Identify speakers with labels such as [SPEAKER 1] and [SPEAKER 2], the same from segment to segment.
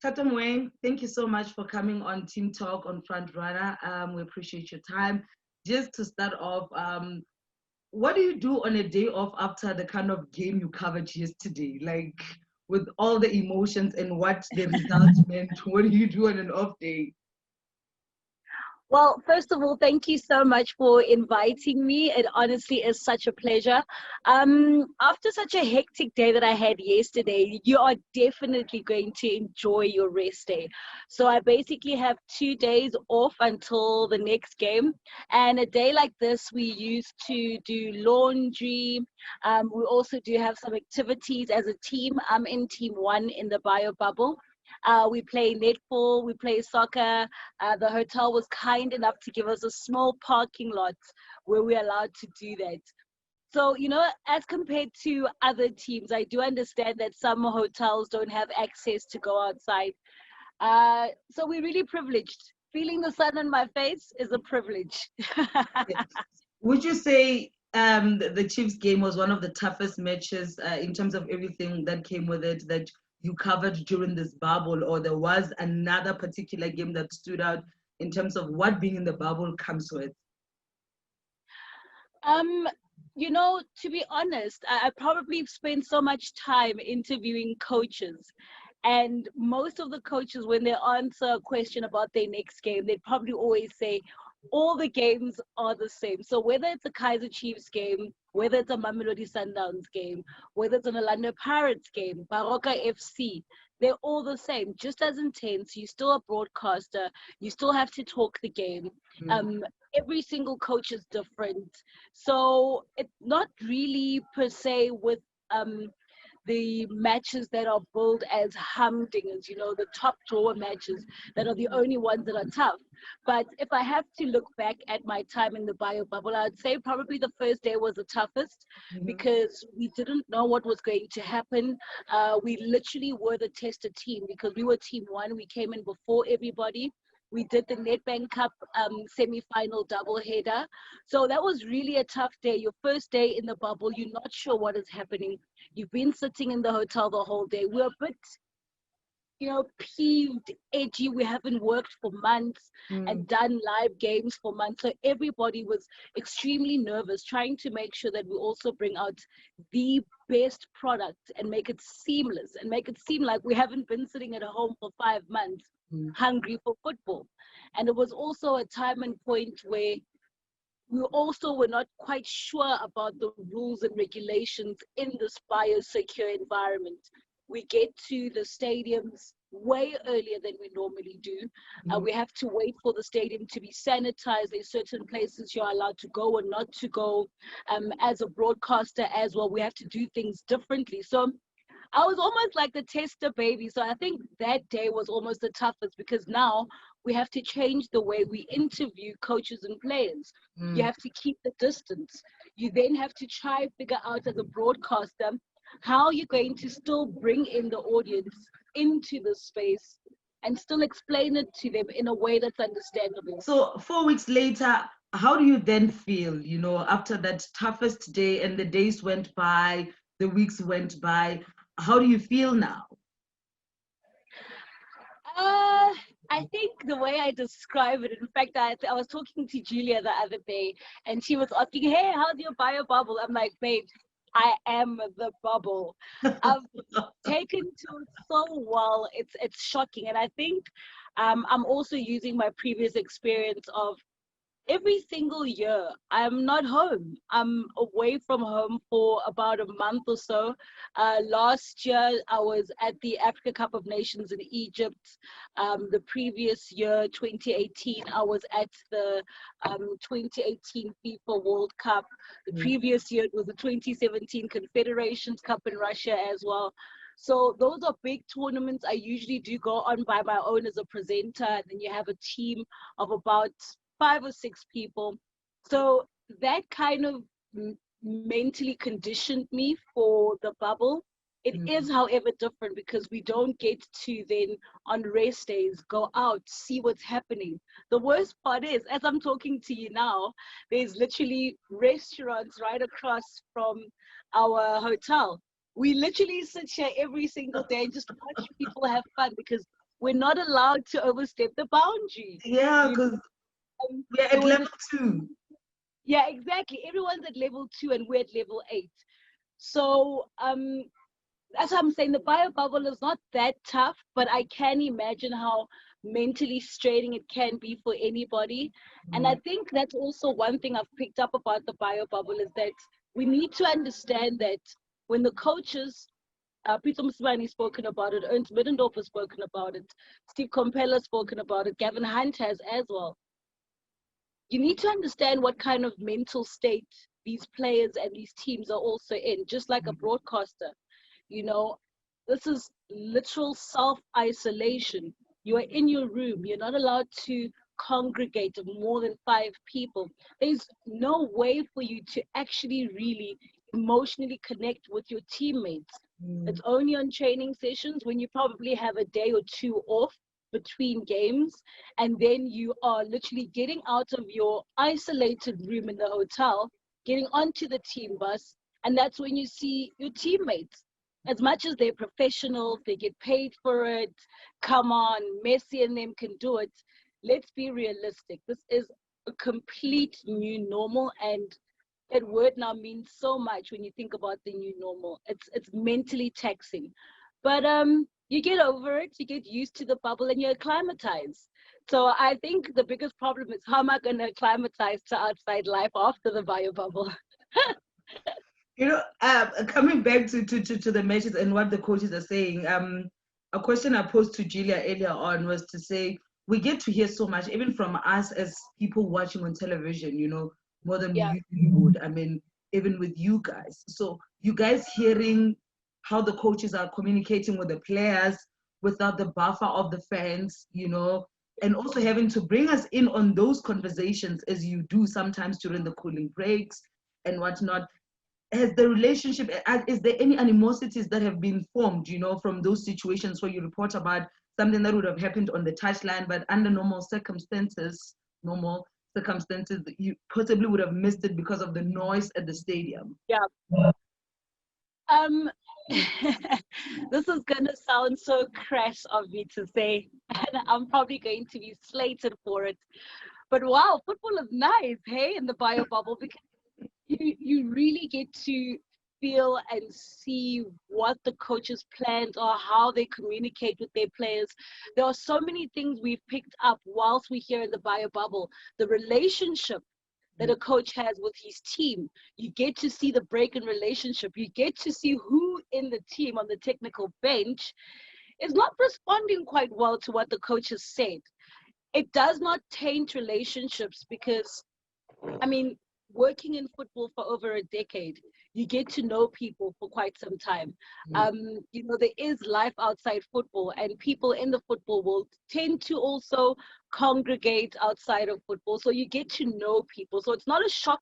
[SPEAKER 1] Thato Moeng, thank you so much for coming on Team Talk on Front Runner. We appreciate your time. Just to start off, what do you do on a day off after the kind of game you covered yesterday? Like with all the emotions and what the results meant, what do you do on an off day?
[SPEAKER 2] Well, first of all, thank you so much for inviting me. It honestly is such a pleasure. After such a hectic day that I had yesterday, you are definitely going to enjoy your rest day. So I basically have 2 days off until the next game. And a day like this, we used to do laundry. We also do have some activities as a team. I'm in team one in the bio bubble. We play netball, we play soccer. The hotel was kind enough to give us a small parking lot where we're allowed to do that. So, as compared to other teams, I do understand that some hotels don't have access to go outside. So we're really privileged. Feeling the sun on my face is a privilege.
[SPEAKER 1] Would you say the Chiefs game was one of the toughest matches in terms of everything that came with it that you covered during this bubble, or there was another particular game that stood out in terms of what being in the bubble comes with?
[SPEAKER 2] To be honest, I probably spent so much time interviewing coaches. And most of the coaches, when they answer a question about their next game, they'd probably always say, all the games are the same. So whether it's a Kaiser Chiefs game, whether it's a Mamelodi Sundowns game, whether it's an Orlando Pirates game, Baroka FC, they're all the same, just as intense. You're still a broadcaster. You still have to talk the game. Every single coach is different. So it's not really per se with the matches that are billed as humdingers, the top drawer matches that are the only ones that are tough. But if I have to look back at my time in the bio bubble, I'd say probably the first day was the toughest because we didn't know what was going to happen. We literally were the tested team because we were team one. We came in before everybody. We did the Nedbank Cup semi-final doubleheader. So that was really a tough day. Your first day in the bubble, you're not sure what is happening. You've been sitting in the hotel the whole day. We're a bit, peeved, edgy. We haven't worked for months and done live games for months. So everybody was extremely nervous, trying to make sure that we also bring out the best product and make it seamless and make it seem like we haven't been sitting at home for 5 months hungry for football. And it was also a time and point where we also were not quite sure about the rules and regulations in this biosecure environment. We get to the stadiums way earlier than we normally do. We have to wait for the stadium to be sanitized. There's certain places you're allowed to go and not to go. As a broadcaster as well, we have to do things differently. So I was almost like the tester baby. So I think that day was almost the toughest because now we have to change the way we interview coaches and players. You have to keep the distance. You then have to try and figure out as a broadcaster how you're going to still bring in the audience into the space and still explain it to them in a way that's understandable.
[SPEAKER 1] So 4 weeks later, how do you then feel, after that toughest day and the days went by, the weeks went by? How do you feel now?
[SPEAKER 2] I think the way I describe it, in fact, I was talking to Julia the other day and she was asking, hey, how's your bio bubble? I'm like, babe, I am the bubble. I've taken to it so well. It's shocking. And I think I'm also using my previous experience of every single year I'm not home. I'm away from home for about a month or so. Last year I was at the Africa Cup of Nations in Egypt. The previous year, 2018, I was at the 2018 FIFA World Cup. The previous year it was the 2017 Confederations Cup in Russia as well. So those are big tournaments. I usually do go on by my own as a presenter, and then you have a team of about 5 or 6 people. So that kind of mentally conditioned me for the bubble. It is, however, different because we don't get to then on rest days go out, see what's happening. The worst part is, as I'm talking to you now, there's literally restaurants right across from our hotel. We literally sit here every single day and just watch people have fun because we're not allowed to overstep the boundary.
[SPEAKER 1] Yeah,
[SPEAKER 2] You
[SPEAKER 1] because we're
[SPEAKER 2] there
[SPEAKER 1] at
[SPEAKER 2] was
[SPEAKER 1] level 2.
[SPEAKER 2] yeah, exactly. Everyone's at level 2 and we're at level 8. So that's what I'm saying. The bio bubble is not that tough, but I can imagine how mentally straining it can be for anybody. And I think that's also one thing I've picked up about the bio bubble is that we need to understand that when the coaches, Peter Msibani spoken about it, Ernst Middendorf has spoken about it, Steve Compella has spoken about it, Gavin Hunt has as well. You need to understand what kind of mental state these players and these teams are also in, just like a broadcaster. You know, this is literal self-isolation. You are in your room. You're not allowed to congregate of more than 5 people. There's no way for you to actually really emotionally connect with your teammates. It's only on training sessions when you probably have a day or 2 off between games, and then you are literally getting out of your isolated room in the hotel, getting onto the team bus, and that's when you see your teammates. As much as they're professionals, they get paid for it. Come on, Messi and them can do it. Let's be realistic. This is a complete new normal, and that word now means so much when you think about the new normal. It's mentally taxing, but you get over it, you get used to the bubble, and you acclimatize. So I think the biggest problem is how am I going to acclimatize to outside life after the bio bubble?
[SPEAKER 1] Coming back to the matches and what the coaches are saying, a question I posed to Julia earlier on was to say, we get to hear so much, even from us as people watching on television, more than we
[SPEAKER 2] Yeah.
[SPEAKER 1] usually would. I mean, even with you guys. So you guys hearing how the coaches are communicating with the players without the buffer of the fans, and also having to bring us in on those conversations as you do sometimes during the cooling breaks and whatnot. Has the relationship, is there any animosities that have been formed, from those situations where you report about something that would have happened on the touchline, but under normal circumstances, you possibly would have missed it because of the noise at the stadium?
[SPEAKER 2] Yeah. This is gonna sound so crass of me to say, and I'm probably going to be slated for it. But wow, football is nice, hey, in the bio bubble, because you really get to feel and see what the coaches' plans are, how they communicate with their players. There are so many things we've picked up whilst we're here in the bio bubble. The relationship that a coach has with his team. You get to see the break in relationship. You get to see who in the team on the technical bench is not responding quite well to what the coach has said. It does not taint relationships because, I mean, working in football for over a decade, you get to know people for quite some time. There is life outside football, and people in the football world tend to also congregate outside of football. So you get to know people. So it's not a shock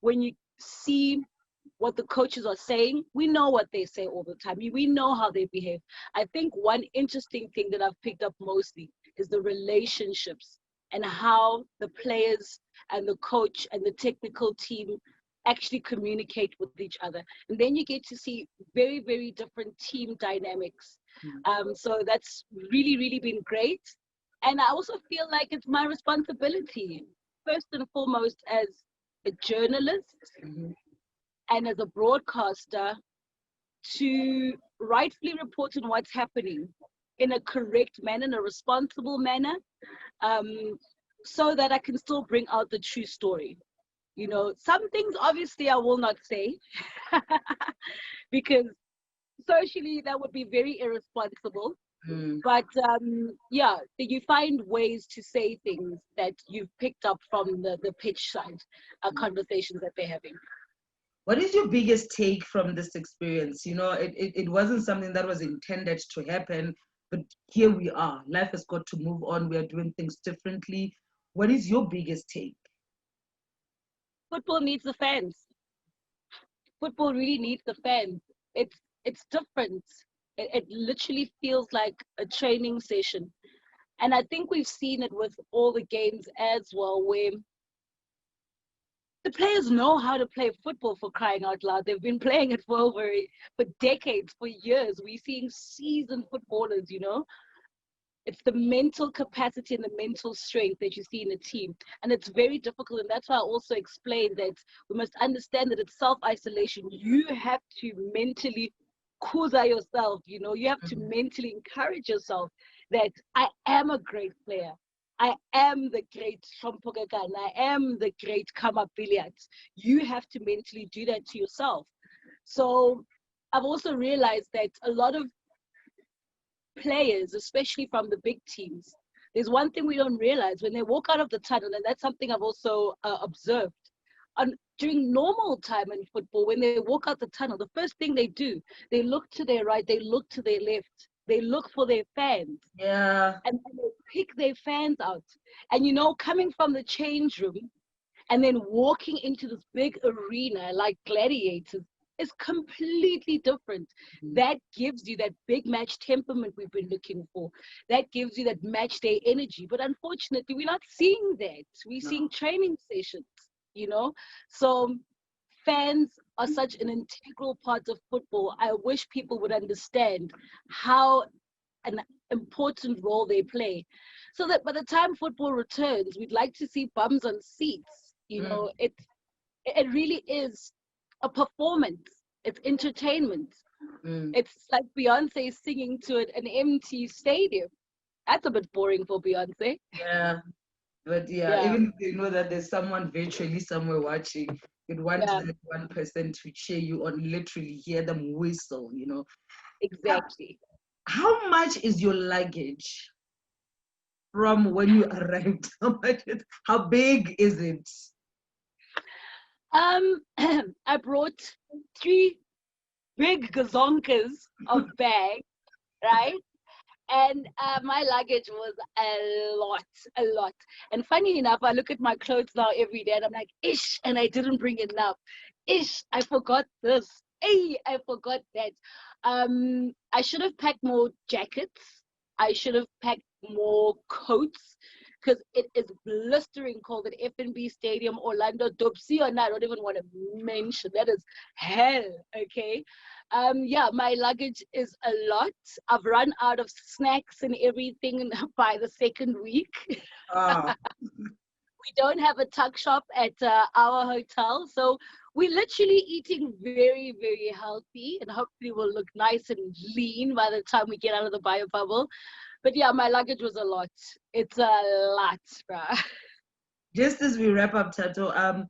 [SPEAKER 2] when you see what the coaches are saying. We know what they say all the time. We know how they behave. I think one interesting thing that I've picked up mostly is the relationships and how the players and the coach and the technical team actually communicate with each other. And then you get to see very, very different team dynamics. So that's really, really been great. And I also feel like it's my responsibility, first and foremost, as a journalist and as a broadcaster, to rightfully report on what's happening in a correct manner, in a responsible manner, so that I can still bring out the true story. Some things obviously I will not say because socially that would be very irresponsible. But you find ways to say things that you've picked up from the pitch side conversations that they're having.
[SPEAKER 1] What is your biggest take from this experience? It wasn't something that was intended to happen, but here we are. Life has got to move on. We are doing things differently. What is your biggest take?
[SPEAKER 2] Football needs the fans. Football really needs the fans. It's different. It literally feels like a training session. And I think we've seen it with all the games as well, where the players know how to play football, for crying out loud. They've been playing it for decades, for years. We're seeing seasoned footballers, It's the mental capacity and the mental strength that you see in a team. And it's very difficult. And that's why I also explained that we must understand that it's self-isolation. You have to mentally kuza yourself, you know, you have to mentally encourage yourself that I am a great player. I am the great Shompogagan. I am the great Kama Billiards. You have to mentally do that to yourself. So I've also realized that a lot of players, especially from the big teams, there's one thing we don't realize when they walk out of the tunnel, and that's something I've also observed. During normal time in football, when they walk out the tunnel, the first thing they do, they look to their right, they look to their left, they look for their fans.
[SPEAKER 1] Yeah.
[SPEAKER 2] And they pick their fans out. And, you know, coming from the change room and then walking into this big arena like gladiators is completely different. That gives you that big match temperament we've been looking for. That gives you that match day energy. But unfortunately, we're not seeing that. We're seeing training sessions, you know? So fans are such an integral part of football. I wish people would understand how an important role they play. So that by the time football returns, we'd like to see bums on seats. You know, it really is a performance. It's entertainment. It's like Beyonce singing to an empty stadium. That's a bit boring for Beyonce.
[SPEAKER 1] Yeah. But yeah, even if they know that there's someone virtually somewhere watching, you'd want that one person to cheer you on, literally hear them whistle, you know.
[SPEAKER 2] Exactly.
[SPEAKER 1] How much is your luggage from when you arrived? How big is it?
[SPEAKER 2] I brought 3 big gazonkas of bags, right? And my luggage was a lot. And funny enough, I look at my clothes now every day and I'm like, ish, and I didn't bring enough. Ish, I forgot this. Hey, I forgot that. I should have packed more jackets. I should have packed more coats because it is blistering cold at FNB Stadium, Orlando. Dopsy or not, I don't even want to mention. That is hell, okay? Yeah, my luggage is a lot. I've run out of snacks and everything by the second week. We don't have a tuck shop at our hotel, so we're literally eating very, very healthy, and hopefully we'll look nice and lean by the time we get out of the bio bubble. But yeah, my luggage was a lot. It's a lot, bruh.
[SPEAKER 1] Just as we wrap up, Thato,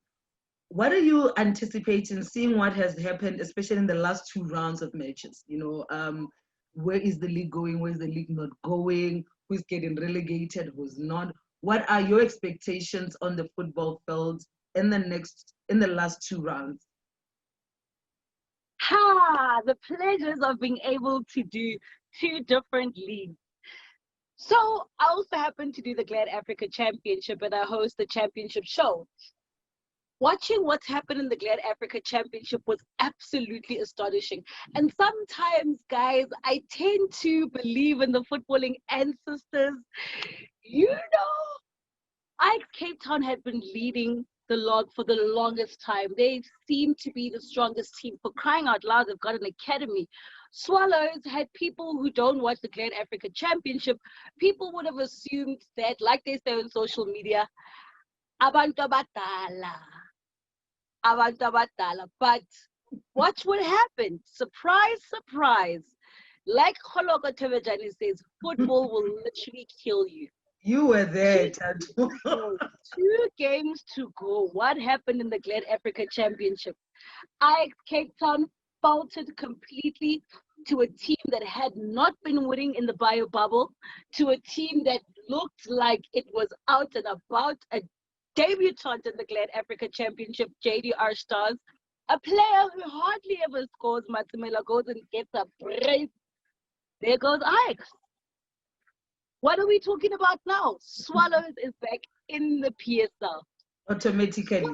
[SPEAKER 1] what are you anticipating, seeing what has happened, especially in the last 2 rounds of matches? You know, where is the league going? Where is the league not going? Who's getting relegated? Who's not? What are your expectations on the football field in the last 2 rounds?
[SPEAKER 2] The pleasures of being able to do 2 different leagues. So I also happen to do the Glad Africa Championship, and I host the championship show. Watching what's happened in the Glad Africa Championship was absolutely astonishing. And sometimes, guys, I tend to believe in the footballing ancestors. You know, Cape Town had been leading the log for the longest time. They seem to be the strongest team. For crying out loud, they've got an academy. Swallows had people who don't watch the Glad Africa Championship. People would have assumed that, like they say on social media, abantu abadala. But watch what happened. Surprise, surprise. Like Holoko Tevejani says, football will literally kill you.
[SPEAKER 1] You were there, Thato.
[SPEAKER 2] 2 games to go. What happened in the Glad Africa Championship? Cape Town faltered completely to a team that had not been winning in the bio bubble, to a team that looked like it was out and about, a debutant in the Glad Africa Championship, JDR Stars, a player who hardly ever scores. Matsimela goes and gets a brace. There goes Ike. What are we talking about now? Swallows is back in the PSL.
[SPEAKER 1] Automatically.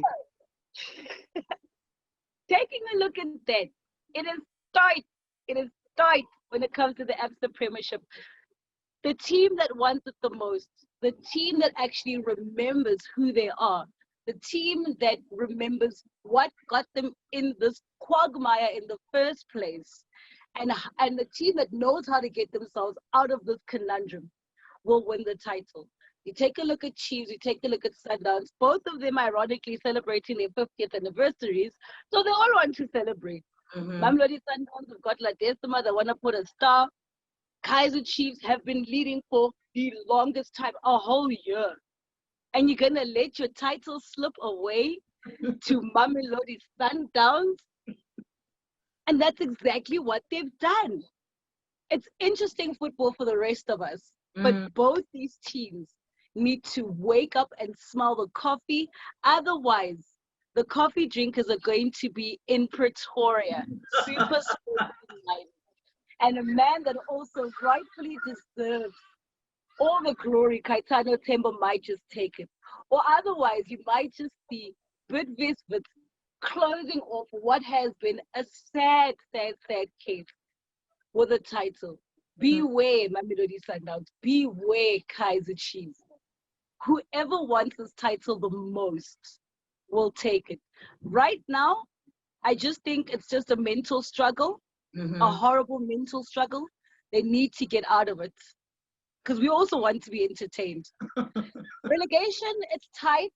[SPEAKER 2] Taking a look at that, it is tight. It is tight when it comes to the Absa Premiership. The team that wants it the most, the team that actually remembers who they are, the team that remembers what got them in this quagmire in the first place, and the team that knows how to get themselves out of this conundrum will win the title. You take a look at Chiefs, you take a look at Sundowns, both of them ironically celebrating their 50th anniversaries, so they all want to celebrate. Mamelodi Sundowns have got La Decima, they want to put a star. Kaizer Chiefs have been leading for the longest time, a whole year. And you're going to let your title slip away to Mamelodi Sundowns? And that's exactly what they've done. It's interesting football for the rest of us, but both these teams need to wake up and smell the coffee. Otherwise, the coffee drinkers are going to be in Pretoria, SuperSport. And a man that also rightfully deserves all the glory, Kaitano Temba, might just take it. Or otherwise, you might just see Bidvis closing off what has been a sad case with a title. Beware, Mamelodi Sundowns. Beware, Kaizer Chiefs. Whoever wants this title the most will take it. Right now, I just think it's just a mental struggle, a horrible mental struggle. They need to get out of it, because we also want to be entertained. Relegation, it's tight.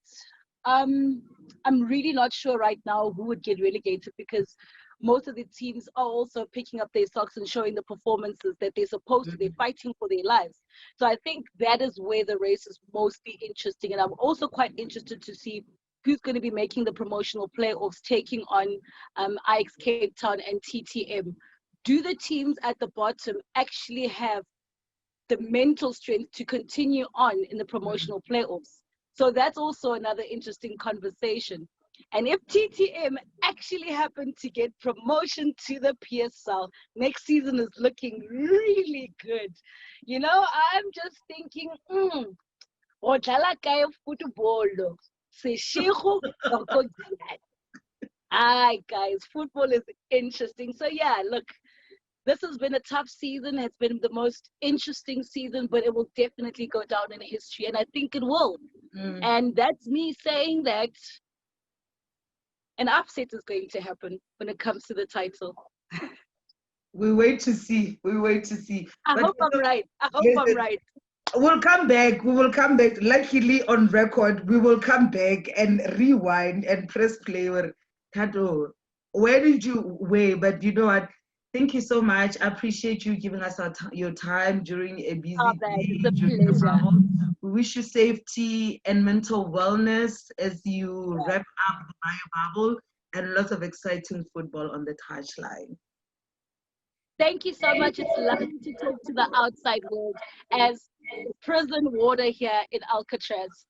[SPEAKER 2] I'm really not sure right now who would get relegated, because most of the teams are also picking up their socks and showing the performances that they're supposed to. They're fighting for their lives. So I think that is where the race is mostly interesting. And I'm also quite interested to see who's going to be making the promotional playoffs, taking on Ajax Cape Town and TTM. Do the teams at the bottom actually have the mental strength to continue on in the promotional playoffs? So that's also another interesting conversation. And if TTM actually happen to get promotion to the PSL, next season is looking really good. You know, I'm just thinking, football. Hi guys, football is interesting. So yeah, look, this has been a tough season. It's been the most interesting season, but it will definitely go down in history, and I think it will. And that's me saying that an upset is going to happen when it comes to the title.
[SPEAKER 1] We wait to see. We wait to see.
[SPEAKER 2] I hope I'm right.
[SPEAKER 1] We'll come back. We will come back. Luckily, on record, we will come back and rewind and press play with Thato. Where did you weigh? But you know what? Thank you so much. I appreciate you giving us your time during a busy day.
[SPEAKER 2] It's a pleasure.
[SPEAKER 1] We wish you safety and mental wellness as you wrap up the bio bubble, and lots of exciting football on the touchline.
[SPEAKER 2] Thank you so much. It's lovely to talk to the outside world as prison warder here in Alcatraz.